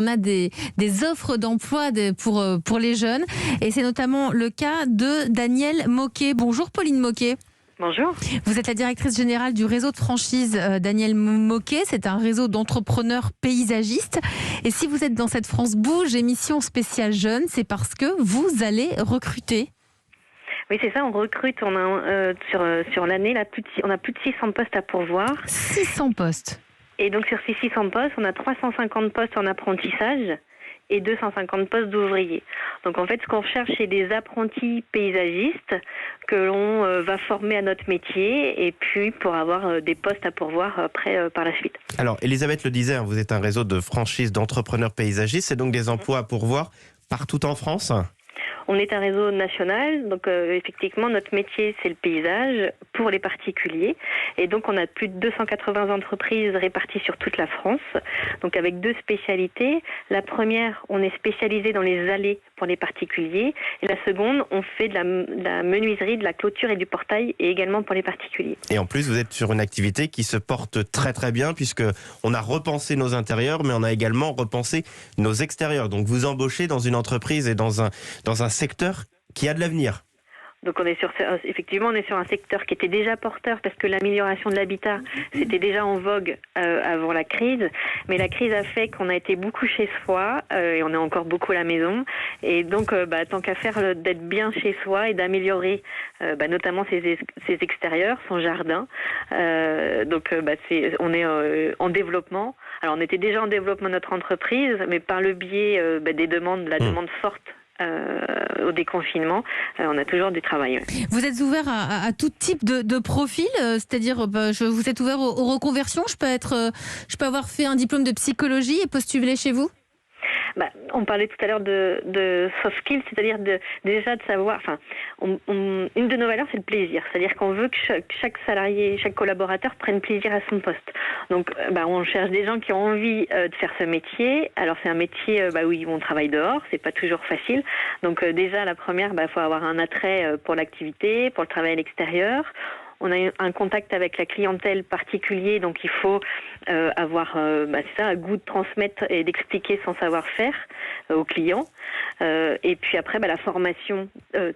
On a des offres d'emploi pour les jeunes et c'est notamment le cas de Danielle Moquet. Bonjour Pauline Moquet. Bonjour. Vous êtes la directrice générale du réseau de franchise Danielle Moquet. C'est un réseau d'entrepreneurs paysagistes. Et si vous êtes dans cette France Bouge, émission spéciale jeunes, c'est parce que vous allez recruter. Oui, c'est ça, on recrute. On a sur l'année, là, on a plus de 600 postes à pourvoir. 600 postes. Et donc sur ces 600 postes, on a 350 postes en apprentissage et 250 postes d'ouvriers. Donc en fait, ce qu'on recherche, c'est des apprentis paysagistes que l'on va former à notre métier et puis pour avoir des postes à pourvoir après par la suite. Alors, Elisabeth le disait, vous êtes un réseau de franchise d'entrepreneurs paysagistes, c'est donc des emplois à pourvoir partout en France ? On est un réseau national, donc effectivement notre métier c'est le paysage pour les particuliers et donc on a plus de 280 entreprises réparties sur toute la France, donc avec deux spécialités. La première, on est spécialisé dans les allées pour les particuliers et la seconde, on fait de la menuiserie, de la clôture et du portail et également pour les particuliers. Et en plus, vous êtes sur une activité qui se porte très très bien puisque on a repensé nos intérieurs mais on a également repensé nos extérieurs. Donc vous embauchez dans une entreprise et dans un secteur qui a de l'avenir. Donc effectivement, on est sur un secteur qui était déjà porteur parce que l'amélioration de l'habitat, c'était déjà en vogue avant la crise. Mais la crise a fait qu'on a été beaucoup chez soi et on est encore beaucoup à la maison. Et donc, tant qu'à faire d'être bien chez soi et d'améliorer notamment ses extérieurs, son jardin. On est en développement. Alors, on était déjà en développement de notre entreprise, mais par le biais des demandes, la demande forte au déconfinement, on a toujours du travail. Vous êtes ouvert à tout type de profil, c'est-à-dire vous êtes ouvert aux reconversions. Je peux avoir fait un diplôme de psychologie et postuler chez vous. On parlait tout à l'heure de soft skills, c'est-à-dire déjà de savoir. Une de nos valeurs, c'est le plaisir. C'est-à-dire qu'on veut que chaque salarié, chaque collaborateur prenne plaisir à son poste. Donc, on cherche des gens qui ont envie de faire ce métier. Alors, c'est un métier où on travaille dehors, c'est pas toujours facile. Donc, déjà, la première, il faut avoir un attrait pour l'activité, pour le travail à l'extérieur. On a un contact avec la clientèle particulier, donc il faut avoir un goût de transmettre et d'expliquer son savoir-faire aux clients. Et puis après, la formation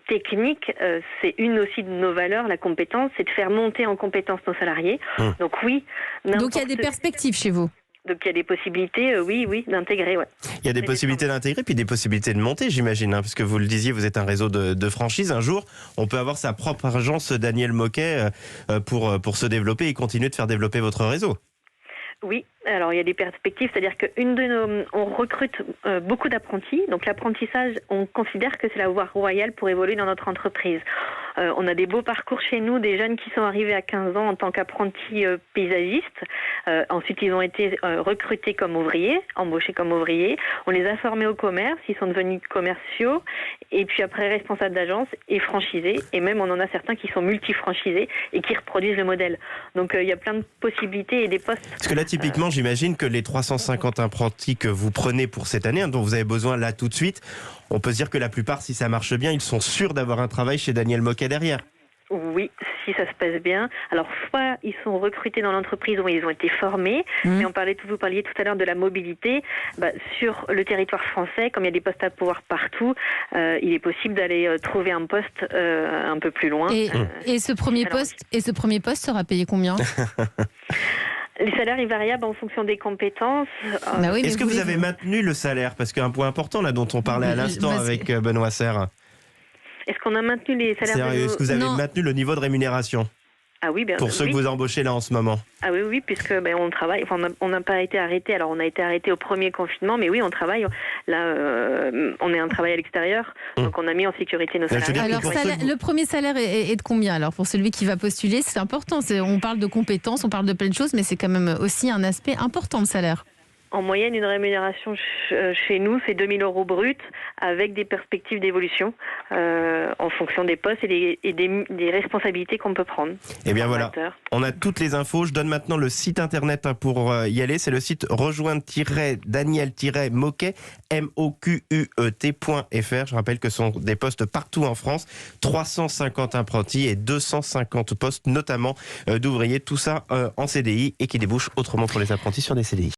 technique, c'est une aussi de nos valeurs, la compétence, c'est de faire monter en compétence nos salariés. Donc oui. Donc il y a des perspectives chez vous. Donc il y a des possibilités, oui, d'intégrer. Ouais. Il y a des possibilités d'intégrer, puis des possibilités de monter, j'imagine, parce que vous le disiez, vous êtes un réseau de franchise. Un jour, on peut avoir sa propre agence Danielle Moquet pour se développer et continuer de faire développer votre réseau. Oui, alors il y a des perspectives, c'est-à-dire on recrute beaucoup d'apprentis. Donc l'apprentissage, on considère que c'est la voie royale pour évoluer dans notre entreprise. On a des beaux parcours chez nous, des jeunes qui sont arrivés à 15 ans en tant qu'apprentis paysagistes. Ensuite, ils ont été recrutés comme ouvriers, embauchés comme ouvriers. On les a formés au commerce, ils sont devenus commerciaux. Et puis après, responsables d'agence et franchisés. Et même, on en a certains qui sont multi-franchisés et qui reproduisent le modèle. Donc, il y a plein de possibilités et des postes. Parce que là, typiquement, j'imagine que les 350 apprentis que vous prenez pour cette année, dont vous avez besoin là tout de suite, on peut se dire que la plupart, si ça marche bien, ils sont sûrs d'avoir un travail chez Danielle Moquet derrière. Oui, si ça se passe bien. Alors, soit ils sont recrutés dans l'entreprise où ils ont été formés, mais vous parliez tout à l'heure de la mobilité. Sur le territoire français, comme il y a des postes à pouvoir partout, il est possible d'aller trouver un poste un peu plus loin. Et ce premier poste sera payé combien ? Les salaires sont variables en fonction des compétences. Est-ce que vous avez maintenu le salaire ? Parce qu'un point important là dont on parlait à l'instant avec Benoît Serre. Est-ce qu'on a maintenu les salaires Est-ce que vous avez maintenu le niveau de rémunération ? Ah oui, bien pour ceux que vous embauchez là en ce moment. Ah oui, puisque on travaille. Enfin, on n'a pas été arrêté. Alors, on a été arrêté au premier confinement, mais oui, on travaille. Là, on est en travail à l'extérieur, donc on a mis en sécurité nos salariés. Alors, le premier salaire est de combien ? Alors, pour celui qui va postuler, c'est important. On parle de compétences, on parle de plein de choses, mais c'est quand même aussi un aspect important, le salaire. En moyenne, une rémunération chez nous, c'est 2 000 € bruts avec des perspectives d'évolution en fonction des postes et des responsabilités qu'on peut prendre. Et bien voilà, on a toutes les infos. Je donne maintenant le site internet pour y aller. C'est le site rejoindre-danielle-moquet, moquet.fr. Je rappelle que ce sont des postes partout en France. 350 apprentis et 250 postes, notamment d'ouvriers. Tout ça en CDI et qui débouche autrement pour les apprentis sur des CDI.